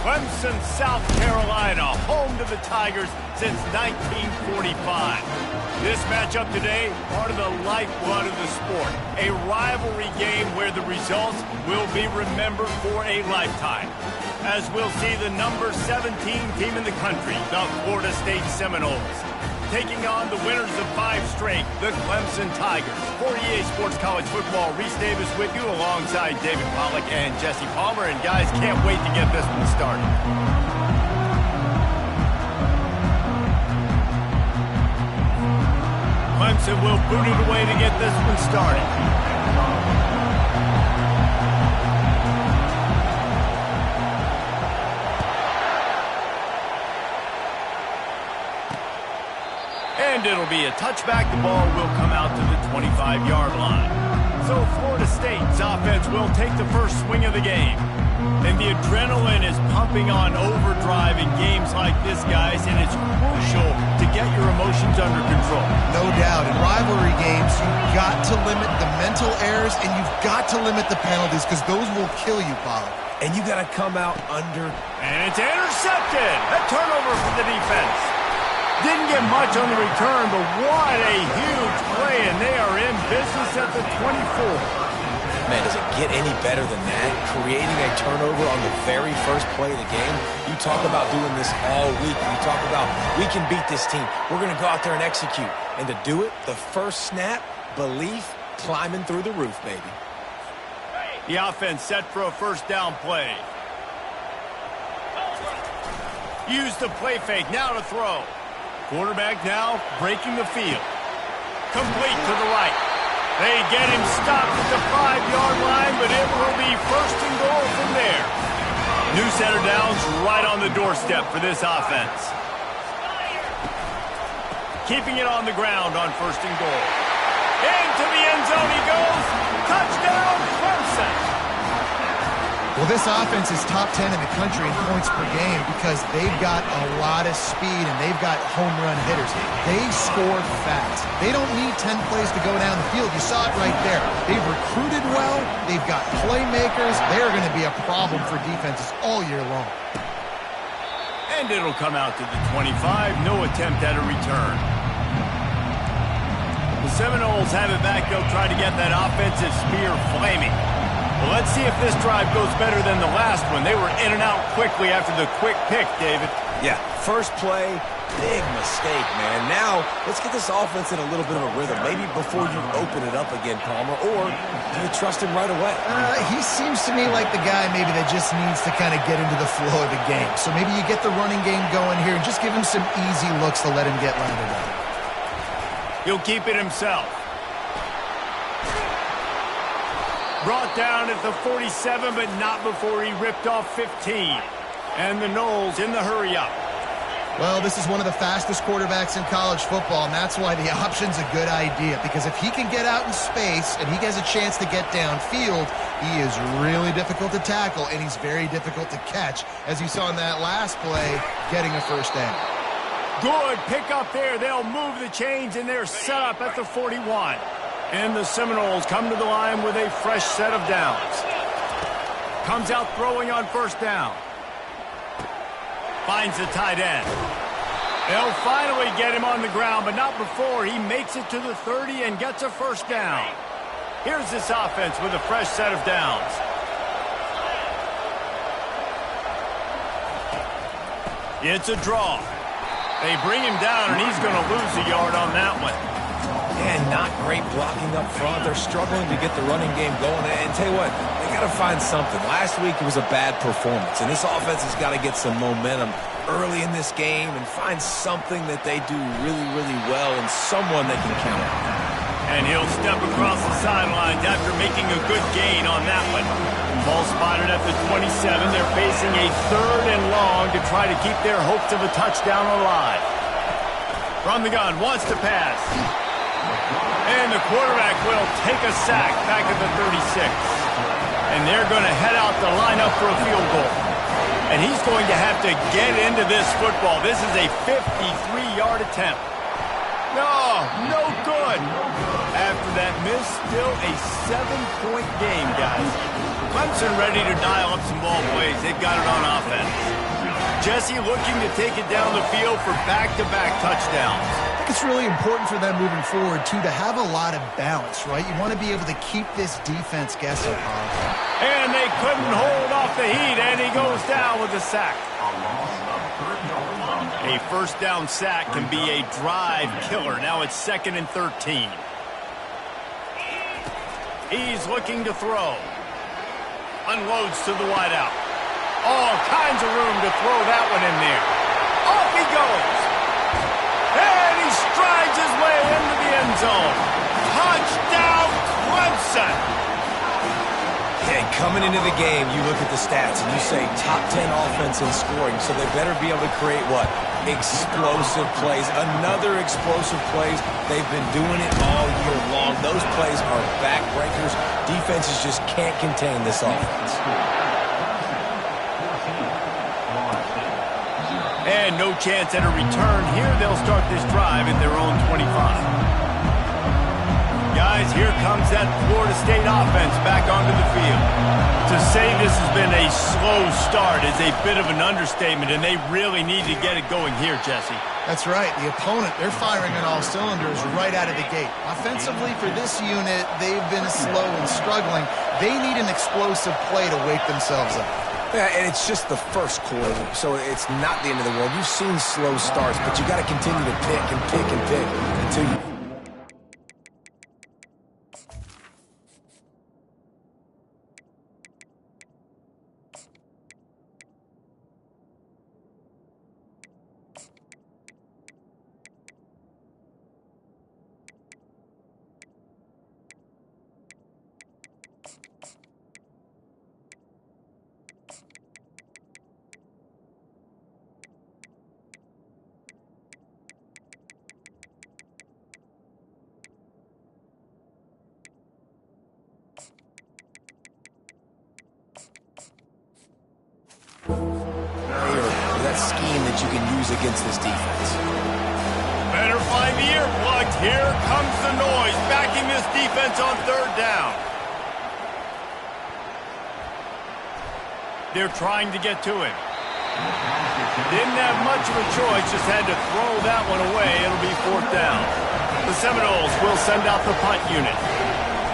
Clemson, South Carolina, home to the Tigers since 1945. This matchup today, part of the lifeblood of the sport. A rivalry game where the results will be remembered for a lifetime. As we'll see the number 17 team in the country, the Florida State Seminoles, taking on the winners of 5 straight, the Clemson Tigers. For EA Sports College Football, Reese Davis with you alongside David Pollack and Jesse Palmer. And guys, can't wait to get this one started. Clemson will boot it away to get this one started. And it'll be a touchback. The ball will come out to the 25-yard line. So Florida State's offense will take the first swing of the game. And the adrenaline is pumping on overdrive in games like this, guys, and it's crucial to get your emotions under control. No doubt. In rivalry games, you've got to limit the mental errors, and you've got to limit the penalties because those will kill you, Pollard. And you got to come out under. And it's intercepted. A turnover for the defense. Didn't get much on the return, but what a huge play, and they are in business at the 24. Man, does it get any better than that? Creating a turnover on the very first play of the game. You talk about doing this all week. You talk about, we can beat this team. We're going to go out there and execute. And to do it, the first snap, belief, climbing through the roof, baby. The offense set for a first down play. Use the play fake, now to throw. Quarterback now breaking the field. Complete to the right. They get him stopped at the 5-yard line, but it will be first and goal from there. New set of downs right on the doorstep for this offense. Keeping it on the ground on first and goal. Into the end zone he goes. Touchdown, Clemson. Well, this offense is top 10 in the country in points per game because they've got a lot of speed and they've got home run hitters. They score fast. They don't need 10 plays to go down the field. You saw it right there. They've recruited well. They've got playmakers. They're going to be a problem for defenses all year long. And it'll come out to the 25. No attempt at a return. The Seminoles have it back. They'll try to get that offensive spear flaming. Well, let's see if this drive goes better than the last one. They were in and out quickly after the quick pick, David. Yeah, first play, big mistake, man. Now, let's get this offense in a little bit of a rhythm. Maybe before you open it up again, Palmer, or do you trust him right away? He seems to me like the guy maybe that just needs to kind of get into the flow of the game. So maybe you get the running game going here and just give him some easy looks to let him get landed on. He'll keep it himself. Brought down at the 47, but not before he ripped off 15. And the Noles in the hurry-up. Well, this is one of the fastest quarterbacks in college football, and that's why the option's a good idea. Because if he can get out in space and he has a chance to get downfield, he is really difficult to tackle, and he's very difficult to catch, as you saw in that last play, getting a first down. Good pick up there. They'll move the chains, and they're set up at the 41. And the Seminoles come to the line with a fresh set of downs. Comes out throwing on first down. Finds the tight end. They'll finally get him on the ground, but not before he makes it to the 30 and gets a first down. Here's this offense with a fresh set of downs. It's a draw. They bring him down, and he's going to lose a yard on that one. And not great blocking up front. They're struggling to get the running game going. And tell you what, they got to find something. Last week it was a bad performance, and this offense has got to get some momentum early in this game and find something that they do really, really well and someone they can count on. And he'll step across the sidelines after making a good gain on that one. Ball spotted at the 27. They're facing a 3rd and long to try to keep their hopes of a touchdown alive. From the gun, wants to pass. And the quarterback will take a sack back at the 36. And they're going to head out the lineup for a field goal. And he's going to have to get into this football. This is a 53-yard attempt. No good. After that miss, still a 7-point game, guys. Clemson ready to dial up some ball plays. They've got it on offense. Jesse looking to take it down the field for back-to-back touchdowns. I think it's really important for them moving forward, too, to have a lot of balance, right? You want to be able to keep this defense guessing. And they couldn't hold off the heat, and he goes down with a sack. A first down sack can be a drive killer. Now it's 2nd and 13. He's looking to throw. Unloads to the wideout. All kinds of room to throw that one in there. Off he goes. And he strides his way into the end zone. Touchdown, Clemson. And coming into the game, you look at the stats and you say top 10 offense in scoring, so they better be able to create what? Explosive plays. Another explosive plays. They've been doing it all year long. Those plays are backbreakers. Defenses just can't contain this offense. And no chance at a return here. They'll start this drive at their own 25. Guys, here comes that Florida State offense back onto the field. To say this has been a slow start is a bit of an understatement, and they really need to get it going here, Jesse. That's right. The opponent, they're firing on all cylinders right out of the gate. Offensively, for this unit, they've been slow and struggling. They need an explosive play to wake themselves up. Yeah, and it's just the first quarter, so it's not the end of the world. You've seen slow starts, but you got to continue to pick and pick and pick until you... that scheme that you can use against this defense. Better find the earplugs. Here comes the noise, backing this defense on 3rd down. They're trying to get to him. Didn't have much of a choice, just had to throw that one away. It'll be 4th down. The Seminoles will send out the punt unit.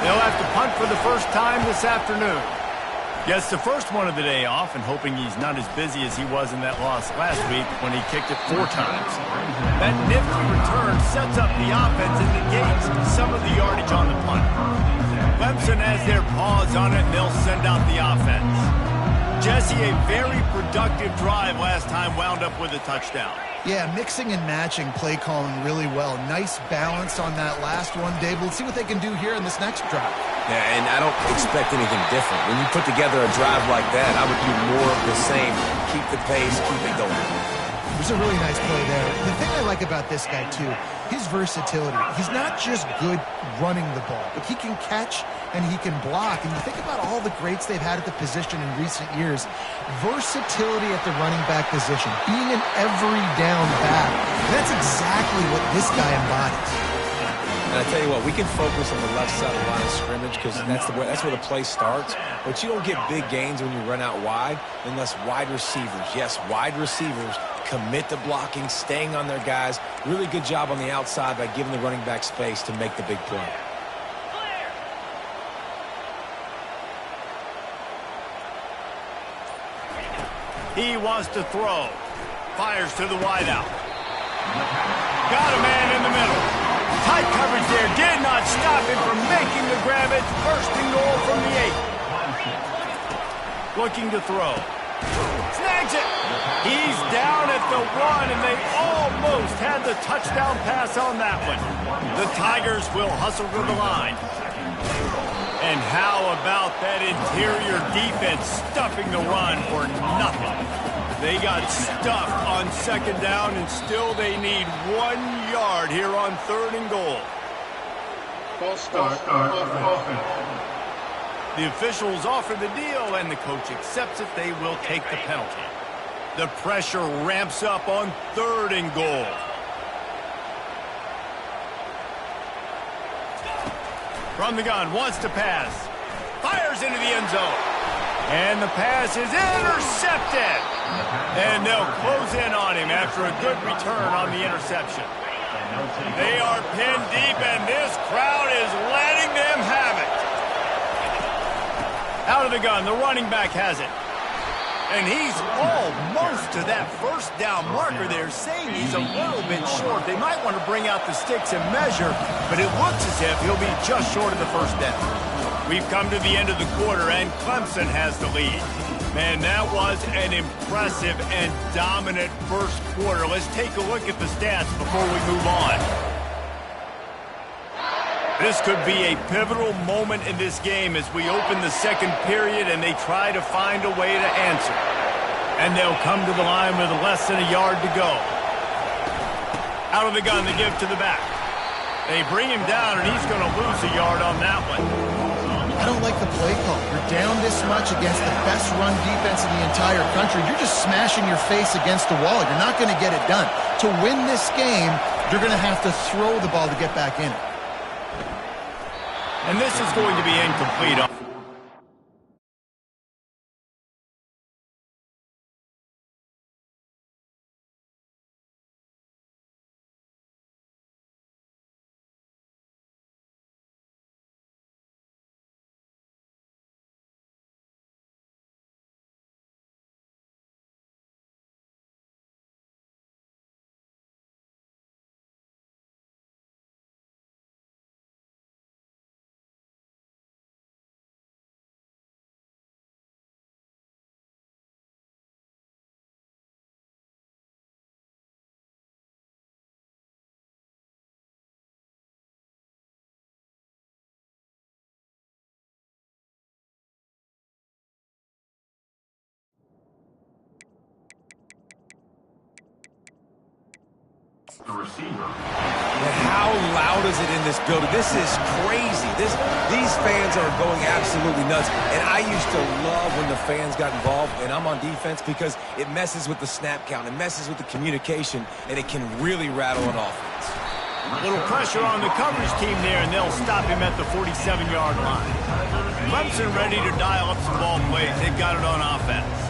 They'll have to punt for the first time this afternoon. Gets the first one of the day off and hoping he's not as busy as he was in that loss last week when he kicked it 4 times. That nifty return sets up the offense and negates some of the yardage on the punt. Clemson has their paws on it and they'll send out the offense. Jesse, a very productive drive last time, wound up with a touchdown. Yeah, mixing and matching play calling really well. Nice balance on that last one, Dave. Let's see what they can do here in this next drive. Yeah, and I don't expect anything different. When you put together a drive like that, I would do more of the same. Keep the pace, keep it going. There's a really nice play there. The thing I like about this guy, too, his versatility. He's not just good running the ball, but he can catch and he can block. And you think about all the greats they've had at the position in recent years. Versatility at the running back position, being an every down back. That's exactly what this guy embodies. And I tell you what, we can focus on the left side of the line of scrimmage because that's where the play starts. But you don't get big gains when you run out wide unless wide receivers, yes, wide receivers, commit to blocking, staying on their guys. Really good job on the outside by giving the running back space to make the big play. He wants to throw. Fires to the wideout. Got a man in the middle. Tight coverage there. Did not stop him from making the grab. It's 1st and goal from the 8. Looking to throw. Snags it. He's down at the 1, and they almost had the touchdown pass on that one. The Tigers will hustle to the line. And how about that interior defense stuffing the run for nothing? They got stuffed on 2nd down, and still they need 1 yard here on 3rd and goal. False start offense. The officials offer the deal, and the coach accepts it. They will take the penalty. The pressure ramps up on 3rd and goal. From the gun, wants to pass. Fires into the end zone. And the pass is intercepted. And they'll close in on him after a good return on the interception. They are pinned deep, and this crowd is letting them have it. Out of the gun, the running back has it. And he's almost to that first down marker there, saying he's a little bit short. They might want to bring out the sticks and measure, but it looks as if he'll be just short of the first down. We've come to the end of the quarter, and Clemson has the lead. Man, that was an impressive and dominant first quarter. Let's take a look at the stats before we move on. This could be a pivotal moment in this game as we open the second period and they try to find a way to answer. And they'll come to the line with less than a yard to go. Out of the gun, they give to the back. They bring him down, and he's going to lose a yard on that one. I don't like the play call. You're down this much against the best run defense in the entire country. You're just smashing your face against the wall. You're not going to get it done. To win this game, you're going to have to throw the ball to get back in it. And this is going to be incomplete. The receiver. And how loud is it in this building? This is crazy. These fans are going absolutely nuts. And I used to love when the fans got involved, and I'm on defense, because it messes with the snap count, it messes with the communication, and it can really rattle an offense. A little pressure on the coverage team there, and they'll stop him at the 47-yard line. Clemson ready to dial up some ball plays. They've got it on offense.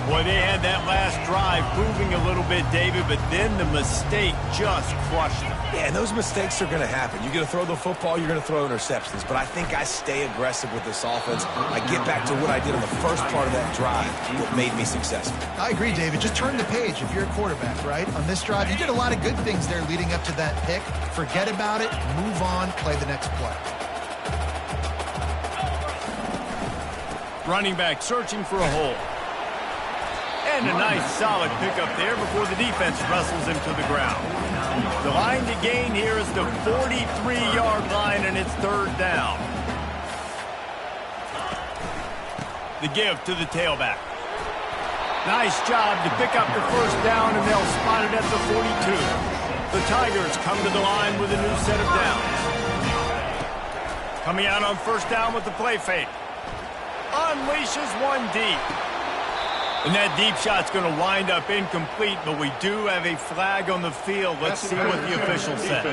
Boy, they had that last drive proving a little bit, David, but then the mistake just crushed them. Yeah, and those mistakes are going to happen. You're going to throw the football, you're going to throw interceptions. But I think I stay aggressive with this offense. I get back to what I did on the first part of that drive that made me successful. I agree, David. Just turn the page if you're a quarterback, right? On this drive, you did a lot of good things there leading up to that pick. Forget about it, move on, play the next play. Running back searching for a hole. And a nice solid pickup there before the defense wrestles him to the ground. The line to gain here is the 43-yard line, and it's third down. The give to the tailback. Nice job to pick up the first down, and they'll spot it at the 42. The Tigers come to the line with a new set of downs. Coming out on first down with the play fake. Unleashes one deep. And that deep shot's going to wind up incomplete, but we do have a flag on the field. Let's see what the official says.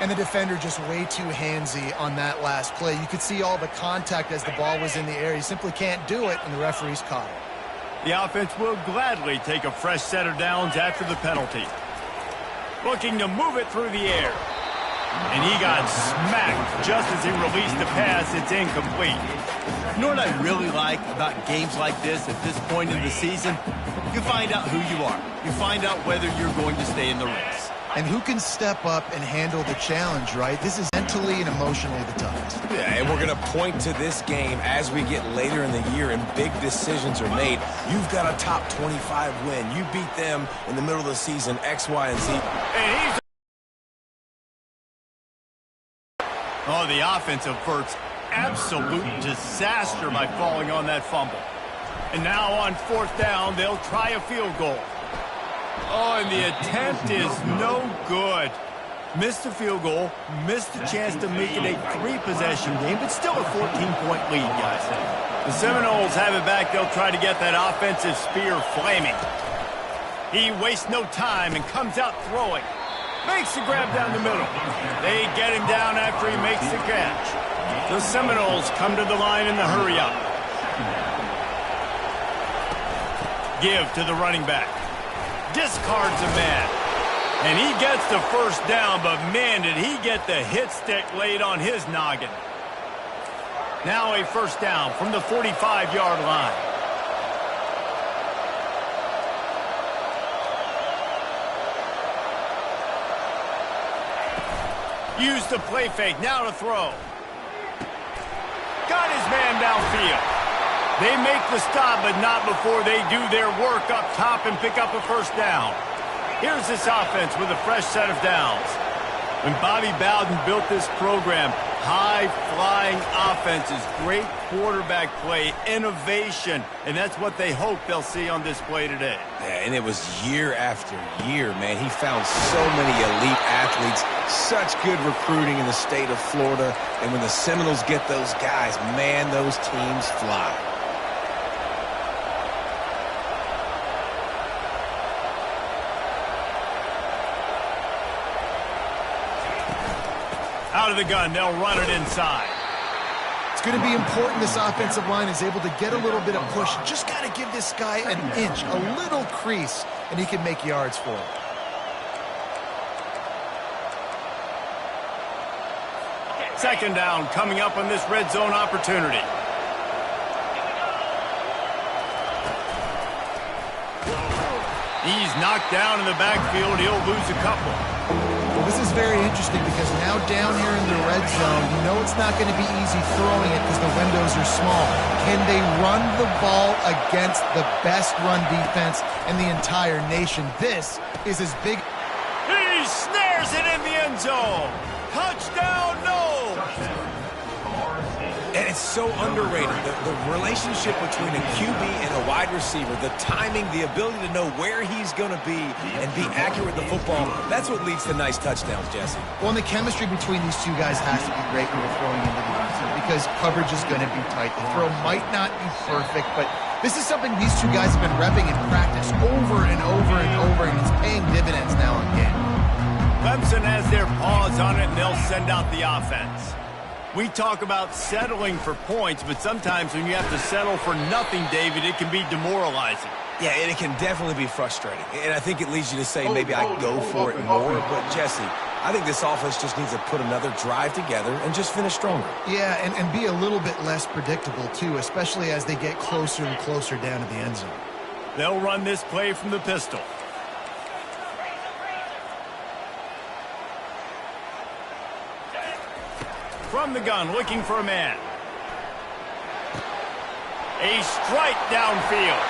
And the defender just way too handsy on that last play. You could see all the contact as the ball was in the air. He simply can't do it, and the referee's caught it. The offense will gladly take a fresh set of downs after the penalty. Looking to move it through the air. And he got smacked just as he released the pass. It's incomplete. You know what I really like about games like this at this point in the season? You find out who you are. You find out whether you're going to stay in the race. And who can step up and handle the challenge, right? This is mentally and emotionally the toughest. Yeah, and we're going to point to this game as we get later in the year and big decisions are made. You've got a top 25 win. You beat them in the middle of the season, X, Y, and Z. And he's... Oh, the offense averts absolute disaster by falling on that fumble. And now on fourth down, they'll try a field goal. Oh, and the attempt is no good. Missed the field goal, missed the chance to make it a three-possession game, but still a 14-point lead, guys. The Seminoles have it back. They'll try to get that offensive spear flaming. He wastes no time and comes out throwing. Makes the grab down the middle. They get him down after he makes the catch. The Seminoles come to the line in the hurry-up. give to the running back. Discards a man. And he gets the first down, but man, did he get the hit stick laid on his noggin. Now a first down from the 45-yard line. Use the play fake, now to throw. Got his man downfield. They make the stop, but not before they do their work up top and pick up a first down. Here's this offense with a fresh set of downs. When Bobby Bowden built this program, high-flying offenses, great quarterback play, innovation, and that's what they hope they'll see on display today. Yeah, and it was year after year, man. He found so many elite athletes, such good recruiting in the state of Florida, and when the Seminoles get those guys, man, those teams fly. Out of the gun, they'll run it inside. It's going to be important this offensive line is able to get a little bit of push. Just got to give this guy an inch, a little crease, and he can make yards for it. Second down coming up on this red zone opportunity. He's knocked down in the backfield. He'll lose a couple. Well, this is very interesting because now down here in the red zone, you know it's not going to be easy throwing it because the windows are small. Can they run the ball against the best run defense in the entire nation? This is as big. He snares it in the end zone. Touchdown, no! And it's so underrated, the relationship between a QB and a wide receiver, the timing, the ability to know where he's going to be and be accurate with the football, that's what leads to nice touchdowns, Jesse. Well, and the chemistry between these two guys has to be great when you're throwing into the defense because coverage is going to be tight. The throw might not be perfect, but this is something these two guys have been repping in practice over and over and over, and it's paying dividends now in game. Clemson has their paws on it, and they'll send out the offense. We talk about settling for points, but sometimes when you have to settle for nothing, David, it can be demoralizing. Yeah, and it can definitely be frustrating. And I think it leads you to say maybe I go for it more. But, Jesse, I think this offense just needs to put another drive together and just finish stronger. Yeah, and be a little bit less predictable, too, especially as they get closer and closer down to the end zone. They'll run this play from the pistol. From the gun, looking for a man. A strike downfield.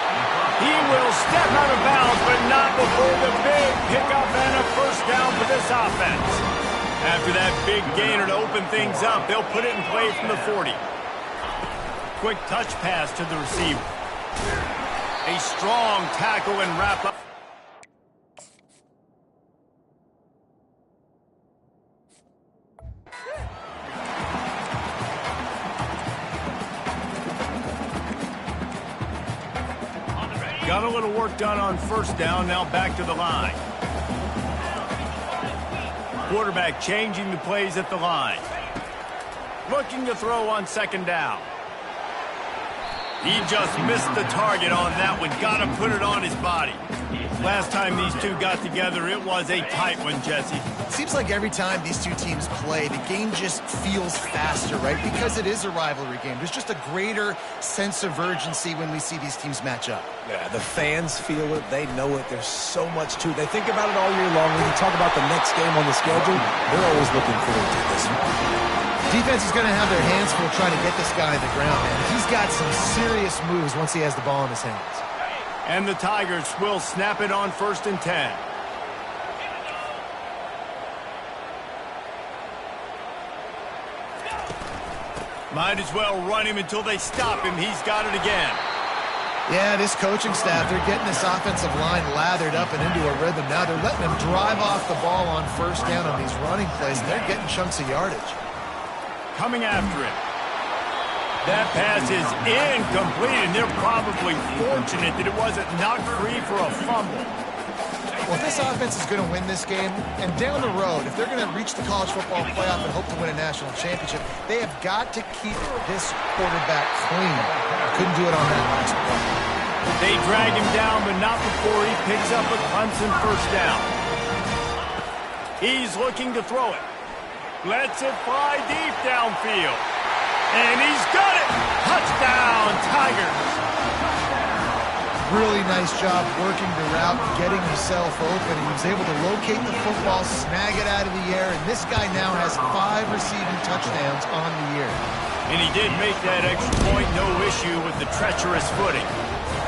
He will step out of bounds, but not before the big pickup and a first down for this offense. After that big gainer to open things up, they'll put it in play from the 40. Quick touch pass to the receiver. A strong tackle and wrap up. Got a little work done on first down, now back to the line. Quarterback changing the plays at the line. Looking to throw on second down. He just missed the target on that one. Got to put it on his body. Last time these two got together, it was a tight one, Jesse. Seems like every time these two teams play, the game just feels faster, right? Because it is a rivalry game. There's just a greater sense of urgency when we see these teams match up. Yeah, the fans feel it. They know it. There's so much to it. They think about it all year long. When you talk about the next game on the schedule, they're always looking forward to this one. Defense is going to have their hands full trying to get this guy on the ground, man. He's got some serious moves once he has the ball in his hands. And the Tigers will snap it on 1st and 10. Might as well run him until they stop him. He's got it again. Yeah, this coaching staff, they're getting this offensive line lathered up and into a rhythm. Now they're letting them drive off the ball on first down on these running plays, and they're getting chunks of yardage. Coming after it. That pass is incomplete, and they're probably fortunate that it wasn't knocked free for a fumble. Well, if this offense is going to win this game, and down the road, if they're going to reach the college football playoff and hope to win a national championship, they have got to keep this quarterback clean. Couldn't do it on that last play. They drag him down, but not before he picks up a Clemson first down. He's looking to throw it. Lets it fly deep downfield. And he's got it! Touchdown, Tigers! Really nice job working the route, getting himself open. He was able to locate the football, snag it out of the air, and this guy now has 5 receiving touchdowns on the year. And he did make that extra point, no issue with the treacherous footing.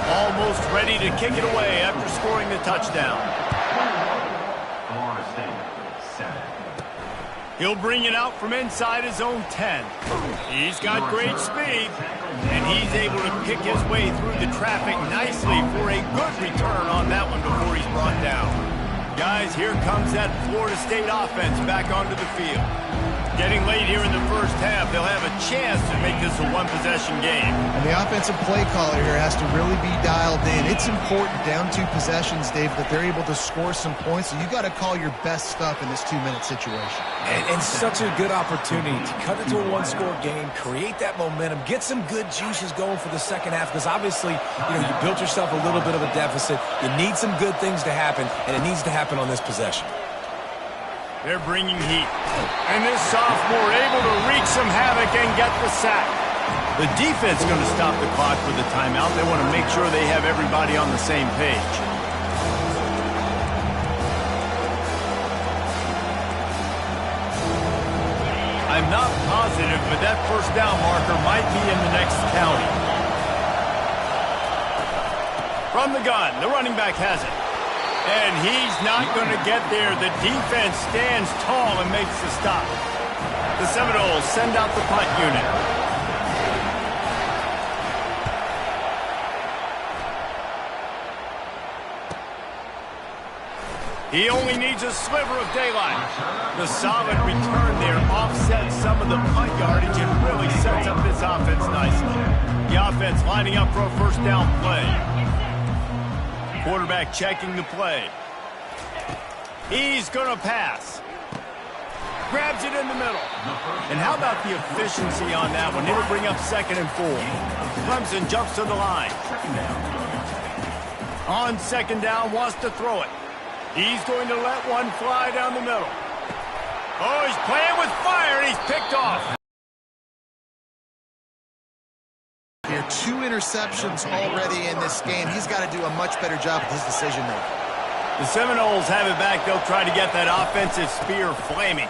Almost ready to kick it away after scoring the touchdown. Florida State, 7. He'll bring it out from inside his own 10. He's got great speed, and he's able to pick his way through the traffic nicely for a good return on that one before he's brought down. Guys, here comes that Florida State offense back onto the field. Getting late here in the first half, they'll have a chance to make this a one-possession game. And the offensive play caller here has to really be dialed in. It's important down 2 possessions, Dave, that they're able to score some points. So you got to call your best stuff in this 2-minute situation. And such a good opportunity to cut into a one-score game, create that momentum, get some good juices going for the second half, because obviously, you built yourself a little bit of a deficit. You need some good things to happen, and it needs to happen on this possession. They're bringing heat. And this sophomore able to wreak some havoc and get the sack. The defense going to stop the clock for the timeout. They want to make sure they have everybody on the same page. I'm not positive, but that first down marker might be in the next county. From the gun, the running back has it. And he's not going to get there. The defense stands tall and makes the stop. The Seminoles send out the punt unit. He only needs a sliver of daylight. The solid return there offsets some of the punt yardage and really sets up this offense nicely. The offense lining up for a first down play. Quarterback checking the play. He's going to pass. Grabs it in the middle. And how about the efficiency on that one? It'll bring up 2nd and 4. Clemson jumps to the line. On 2nd down, wants to throw it. He's going to let one fly down the middle. Oh, he's playing with fire, and he's picked off. Here, 2 interceptions already in this game. He's got to do a much better job with his decision-making. The Seminoles have it back. They'll try to get that offensive spear flaming.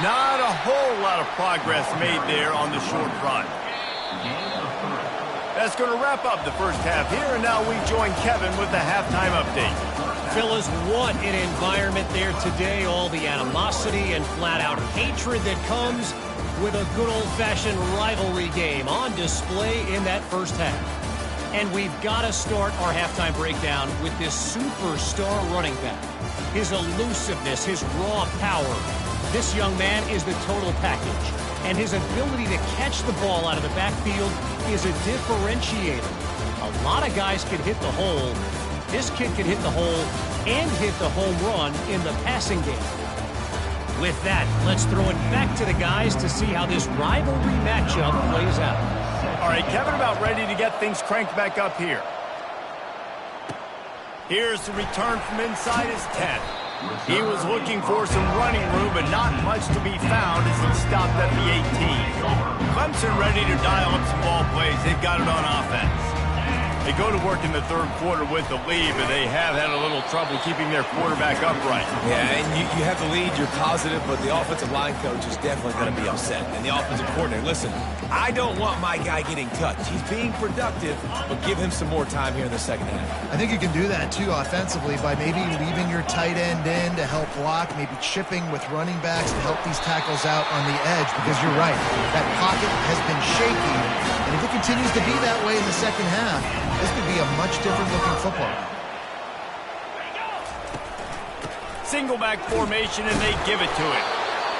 Not a whole lot of progress made there on the short run. That's going to wrap up the first half here, and now we join Kevin with the halftime update. Fellas, what an environment there today. All the animosity and flat-out hatred that comes with a good old-fashioned rivalry game on display in that first half. And we've got to start our halftime breakdown with this superstar running back. His elusiveness, his raw power. This young man is the total package. And his ability to catch the ball out of the backfield is a differentiator. A lot of guys can hit the hole. This kid can hit the hole and hit the home run in the passing game. With that, let's throw it back to the guys to see how this rivalry matchup plays out. All right, Kevin about ready to get things cranked back up here. Here's the return from inside his 10. He was looking for some running room, but not much to be found as he stopped at the 18. Clemson ready to dial up some ball plays. They've got it on offense. They go to work in the third quarter with the lead, but they have had a little trouble keeping their quarterback upright. Yeah, and you have the lead, you're positive, but the offensive line coach is definitely going to be upset. And the offensive coordinator, listen, I don't want my guy getting touched. He's being productive, but give him some more time here in the second half. I think you can do that, too, offensively, by maybe leaving your tight end in to help block, maybe chipping with running backs to help these tackles out on the edge, because you're right, that pocket has been shaky, and if it continues to be that way in the second half, this could be a much different looking football. Single back formation, and they give it to him.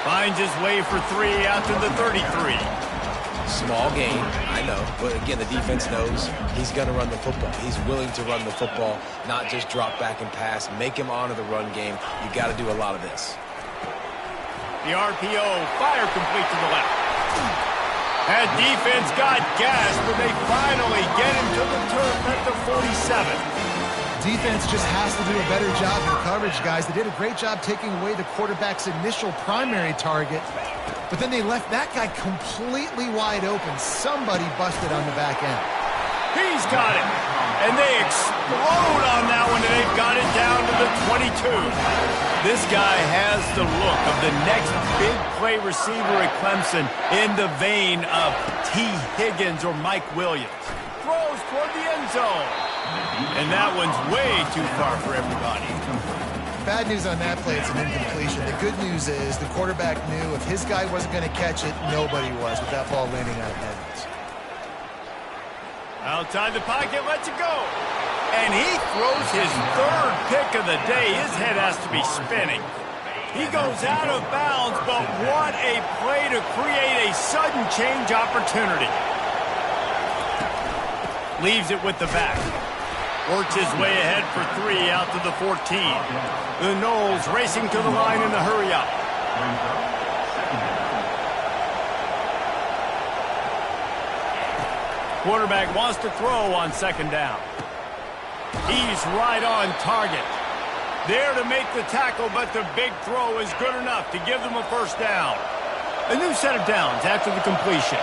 Finds his way for 3 out to the 33. Small game, I know, but again, the defense knows he's going to run the football. He's willing to run the football, not just drop back and pass, make him honor the run game. You got to do a lot of this. The RPO, fire complete to the left. That defense got gassed, but they finally get him to the turf. defense just has to do a better job in coverage, guys. They did a great job taking away the quarterback's initial primary target, but then they left that guy completely wide open. Somebody busted on the back end. He's got it. And they explode on that one, and they've got it down to the 22. This guy has the look of the next big play receiver at Clemson in the vein of T. Higgins or Mike Williams. Throws toward the end zone. And that one's way too far for everybody. Bad news on that play, it's an incompletion. The good news is the quarterback knew if his guy wasn't going to catch it, nobody was with that ball landing out of bounds. Outside the pocket, lets it go. And he throws his third pick of the day. His head has to be spinning. He goes out of bounds, but what a play to create a sudden change opportunity. Leaves it with the back. Works his way ahead for 3 out to the 14. The Noles racing to the line in the hurry-up. Quarterback wants to throw on second down. He's right on target. There to make the tackle, but the big throw is good enough to give them a first down. A new set of downs after the completion.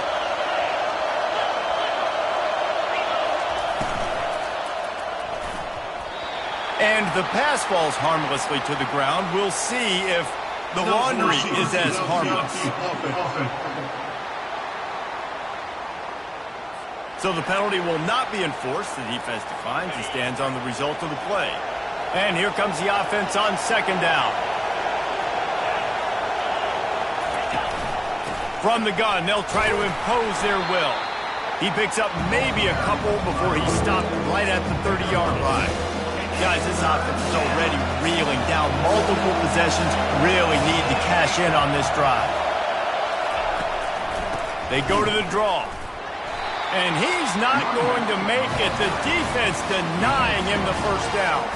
And the pass falls harmlessly to the ground. We'll see if the laundry is as harmless. So the penalty will not be enforced. The defense declines. He stands on the result of the play. And here comes the offense on second down. From the gun, they'll try to impose their will. He picks up maybe a couple before he's stopped right at the 30-yard line. Guys, this offense is already reeling down. Multiple possessions, really need to cash in on this drive. They go to the draw. And he's not going to make it. The defense denying him the first down.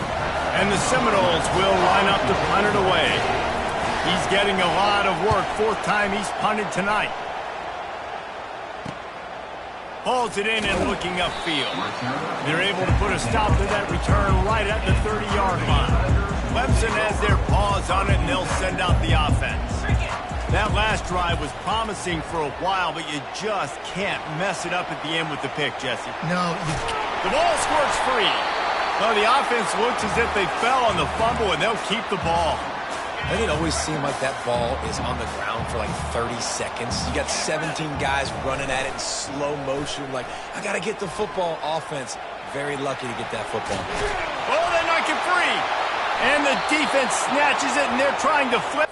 And the Seminoles will line up to punt it away. He's getting a lot of work. 4th time he's punted tonight. Hauls it in and looking upfield. They're able to put a stop to that return right at the 30-yard line. Clemson has their paws on it, and they'll send out the offense. That last drive was promising for a while, but you just can't mess it up at the end with the pick, Jesse. No. The ball squirts free. Well, the offense looks as if they fell on the fumble, and they'll keep the ball. Doesn't it always seem like that ball is on the ground for like 30 seconds? You got 17 guys running at it in slow motion. Like, I got to get the football. Offense, very lucky to get that football. Oh, they knock it free. And the defense snatches it, and they're trying to flip.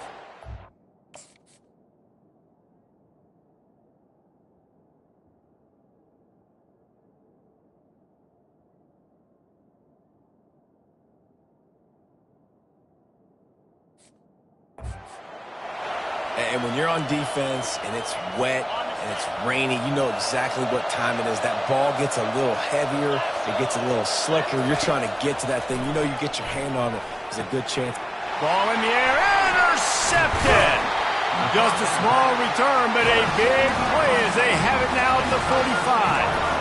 And when you're on defense and it's wet and it's rainy, you know exactly what time it is. That ball gets a little heavier. It gets a little slicker. You're trying to get to that thing. You know you get your hand on it. There's a good chance. Ball in the air. Intercepted. Just a small return, but a big play as they have it now at the 45.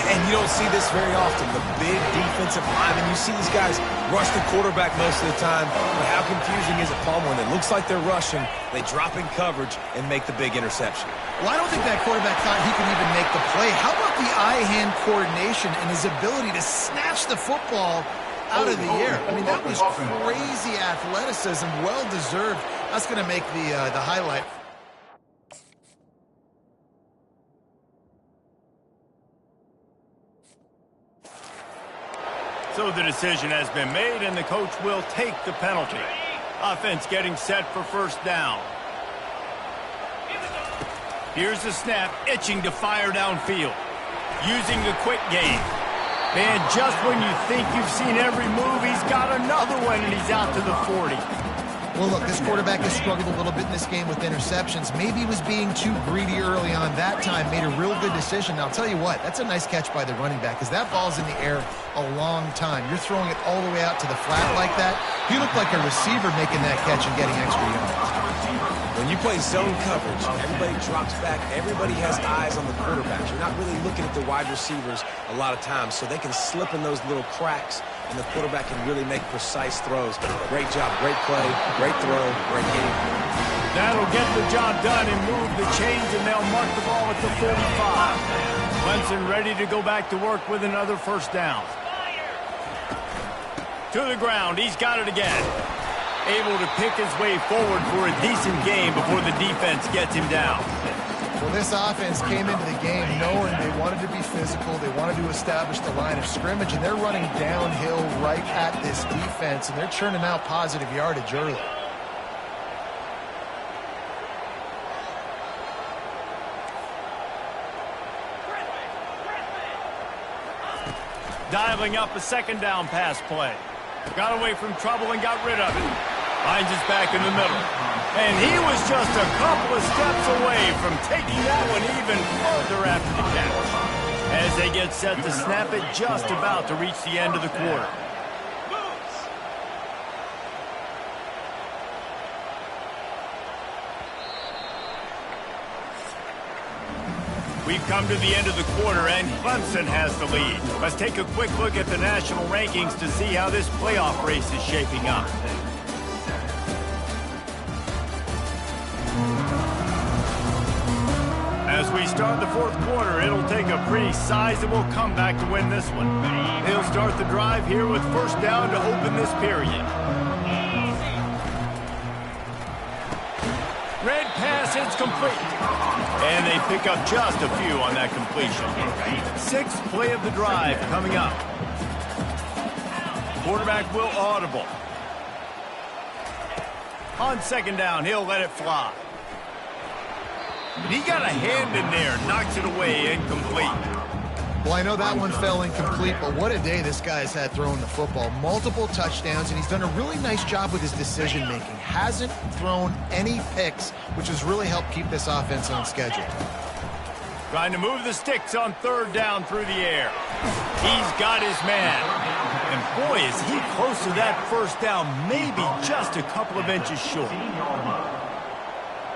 And you don't see this very often. The big defensive linemen, you see these guys rush the quarterback most of the time. But how confusing is it, Paul, when it looks like they're rushing, they drop in coverage and make the big interception? Well, I don't think that quarterback thought he could even make the play. How about the eye-hand coordination and his ability to snatch the football out of the air? I mean, that was crazy athleticism, well-deserved. That's going to make the highlight. So the decision has been made, and the coach will take the penalty. Offense getting set for first down. Here's the snap, itching to fire downfield. Using the quick game. Man, just when you think you've seen every move, he's got another one, and he's out to the 40. Well, look, this quarterback has struggled a little bit in this game with interceptions. Maybe he was being too greedy early on. That time made a real good decision. Now, I'll tell you what, that's a nice catch by the running back because that ball's in the air a long time. You're throwing it all the way out to the flat like that. He looked like a receiver making that catch and getting extra yards. When you play zone coverage, everybody drops back. Everybody has eyes on the quarterback. You're not really looking at the wide receivers a lot of times, so they can slip in those little cracks and the quarterback can really make precise throws. Great job, great play, great throw, great game. That'll get the job done and move the chains, and they'll mark the ball at the 45. Clemson ready to go back to work with another first down. To the ground, he's got it again. Able to pick his way forward for a decent game before the defense gets him down. Well, this offense came into the game knowing they wanted to be physical, they wanted to establish the line of scrimmage, and they're running downhill right at this defense, and they're churning out positive yardage early. Dialing up a second down pass play. Got away from trouble and got rid of it. Finds his back in the middle. And he was just a couple of steps away from taking that one even further after the catch. As they get set to snap it, just about to reach the end of the quarter. We've come to the end of the quarter, and Clemson has the lead. Let's take a quick look at the national rankings to see how this playoff race is shaping up. As we start the fourth quarter, it'll take a pretty sizable comeback to win this one. He'll start the drive here with first down to open this period. Red pass hits complete. And they pick up just a few on that completion. Sixth play of the drive coming up. Quarterback will audible. On second down, he'll let it fly. He got a hand in there, knocks it away, incomplete. Well, I know that one fell incomplete, but what a day this guy's had throwing the football. Multiple touchdowns, and he's done a really nice job with his decision-making. Hasn't thrown any picks, which has really helped keep this offense on schedule. Trying to move the sticks on third down through the air. He's got his man. And boy, is he close to that first down, maybe just a couple of inches short.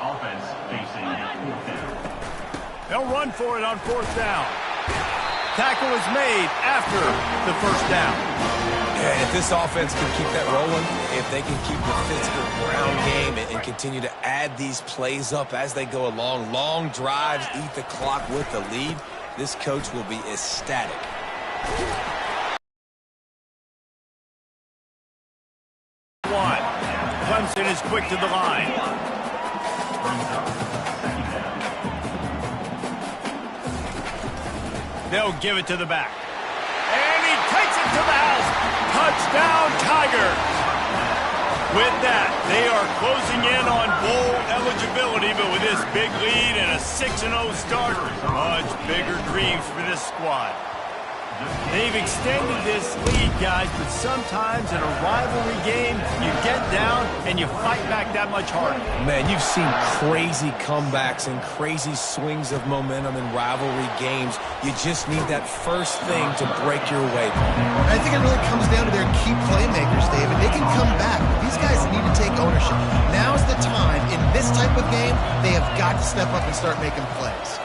Offense facing fourth down. They'll run for it on fourth down. Tackle is made after the first down. Yeah, if this offense can keep that rolling, if they can keep the physical ground game and continue to add these plays up as they go along, long drives, eat the clock with the lead, this coach will be ecstatic. Clemson is quick to the line. They'll give it to the back. And he takes it to the house. Touchdown, Tigers. With that, they are closing in on bowl eligibility, but with this big lead and a 6-0 start, much bigger dreams for this squad. They've extended this lead, guys, but sometimes in a rivalry game, you get down and you fight back that much harder. Man, you've seen crazy comebacks and crazy swings of momentum in rivalry games. You just need that first thing to break your way. I think it really comes down to their key playmakers, David. They can come back, but these guys need to take ownership. Now's the time. In this type of game, they have got to step up and start making plays.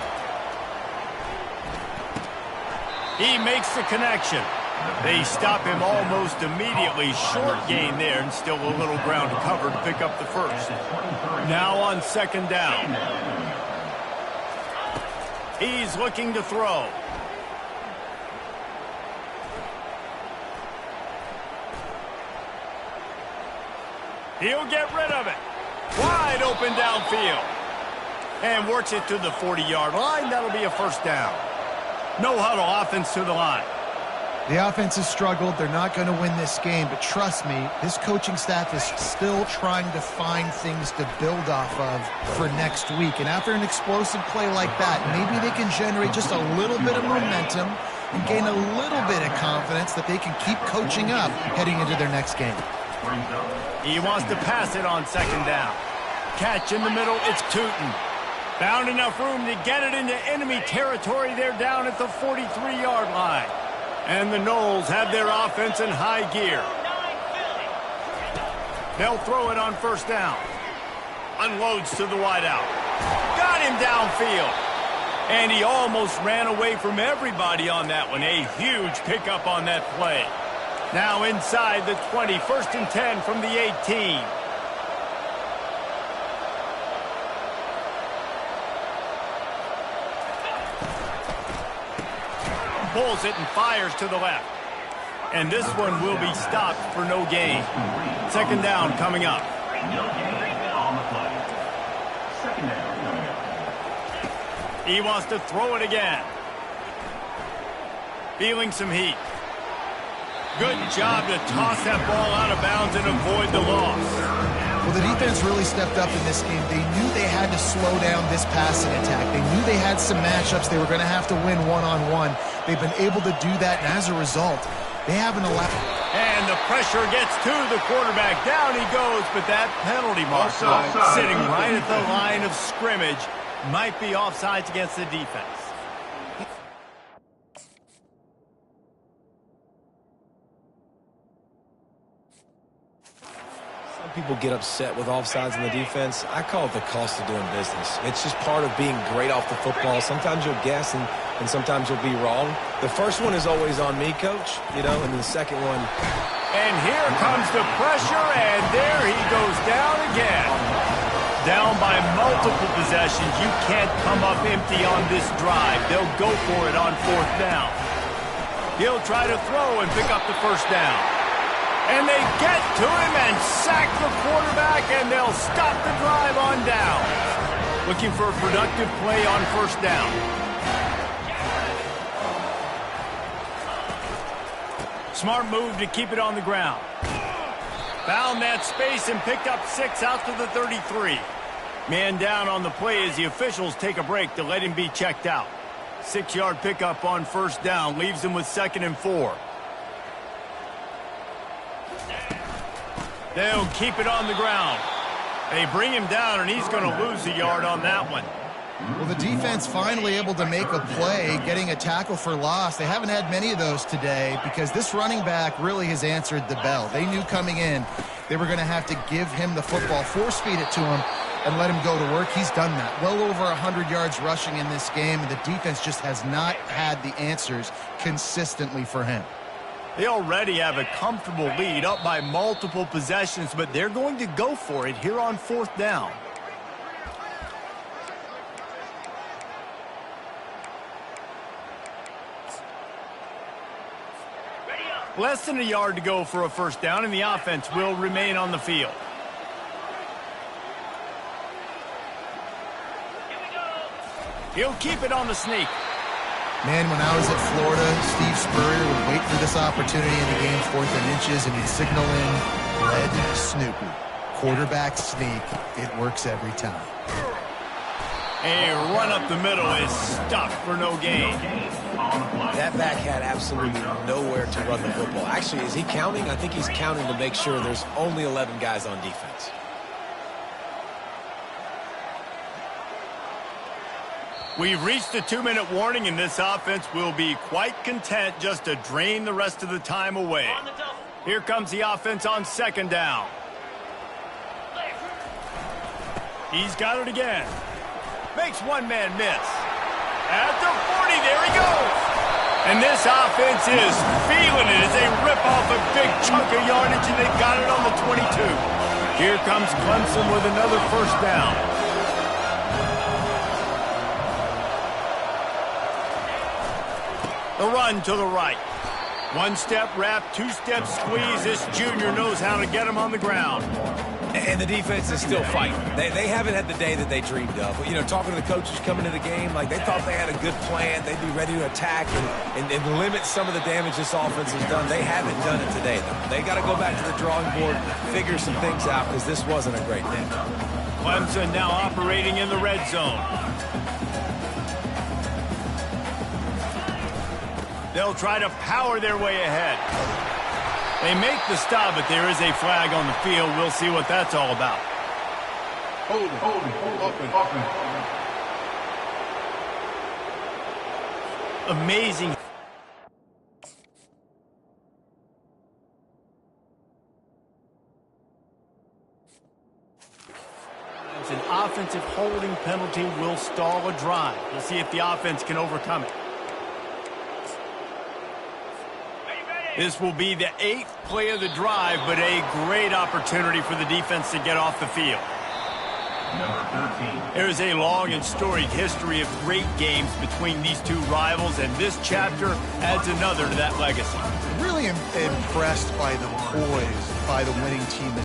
He makes the connection. They stop him almost immediately. Short gain there, and still a little ground to cover to pick up the first. Now on second down. He's looking to throw. He'll get rid of it. Wide open downfield. And works it to the 40-yard line. That'll be a first down. No huddle, offense to the line. The offense has struggled. They're not going to win this game, but trust me, this coaching staff is still trying to find things to build off of for next week. And after an explosive play like that, maybe they can generate just a little bit of momentum and gain a little bit of confidence that they can keep coaching up heading into their next game. He wants to pass it on second down. Catch in the middle, it's Tootin. Found enough room to get it into enemy territory. They're down at the 43-yard line. And the Noles have their offense in high gear. They'll throw it on first down. Unloads to the wideout. Got him downfield. And he almost ran away from everybody on that one. A huge pickup on that play. Now inside the 20, 1st and 10 from the 18. Pulls it and fires to the left. And this one will be stopped for no gain. 2nd down coming up. No gain on the play. 2nd down coming up. He wants to throw it again. Feeling some heat. Good job to toss that ball out of bounds and avoid the loss. Well, the defense really stepped up in this game. They knew they had to slow down this passing attack. They knew they had some matchups they were going to have to win one-on-one. They've been able to do that, and as a result, they haven't allowed... And the pressure gets to the quarterback. Down he goes, but that penalty marker sitting right at the line of scrimmage might be offsides against the defense. People get upset with offsides in the defense. I call it the cost of doing business. It's just part of being great off the football. Sometimes you'll guess and sometimes you'll be wrong. The first one is always on me, Coach, you know, and the second one. And here comes the pressure, and there he goes down again. Down by multiple possessions. You can't come up empty on this drive. They'll go for it on 4th down. He'll try to throw and pick up the 1st down. And they get to him and sack the quarterback, and they'll stop the drive on down. Looking for a productive play on 1st down. Smart move to keep it on the ground. Found that space and picked up 6 out to the 33. Man down on the play as the officials take a break to let him be checked out. 6-yard pickup on 1st down leaves him with 2nd and 4. They'll keep it on the ground. They bring him down, and he's going to lose a yard on that one. Well, the defense finally able to make a play, getting a tackle for loss. They haven't had many of those today because this running back really has answered the bell. They knew coming in they were going to have to give him the football, force-feed it to him, and let him go to work. He's done that. Well over 100 yards rushing in this game, and the defense just has not had the answers consistently for him. They already have a comfortable lead up by multiple possessions, but they're going to go for it here on 4th down. Less than a yard to go for a 1st down, and the offense will remain on the field. He'll keep it on the sneak. Man, when I was at Florida, Steve Spurrier would wait for this opportunity in the game, 4th and inches, and he'd signal in Red Snoopy. Quarterback sneak. It works every time. A run up the middle is stuffed for no gain. That back had absolutely nowhere to run the football. Actually, is he counting? I think he's counting to make sure there's only 11 guys on defense. We've reached a 2-minute warning, and this offense will be quite content just to drain the rest of the time away. Here comes the offense on 2nd down. He's got it again. Makes one man miss. At the 40, there he goes. And this offense is feeling it as they rip off a big chunk of yardage, and they've got it on the 22. Here comes Clemson with another 1st down. The run to the right. 1-step wrap, 2-step squeeze. This junior knows how to get him on the ground. And the defense is still fighting. They haven't had the day that they dreamed of. You know, talking to the coaches coming into the game, like they thought they had a good plan. They'd be ready to attack and limit some of the damage this offense has done. They haven't done it today, though. They got to go back to the drawing board, figure some things out, because this wasn't a great day. Clemson now operating in the red zone. They'll try to power their way ahead. They make the stop, but there is a flag on the field. We'll see what that's all about. Hold it. Amazing. An offensive holding penalty will stall a drive. We'll see if the offense can overcome it. This will be the 8th play of the drive, but a great opportunity for the defense to get off the field. Number 13. There's a long and storied history of great games between these two rivals, and this chapter adds another to that legacy. Really impressed by the poise by the winning team.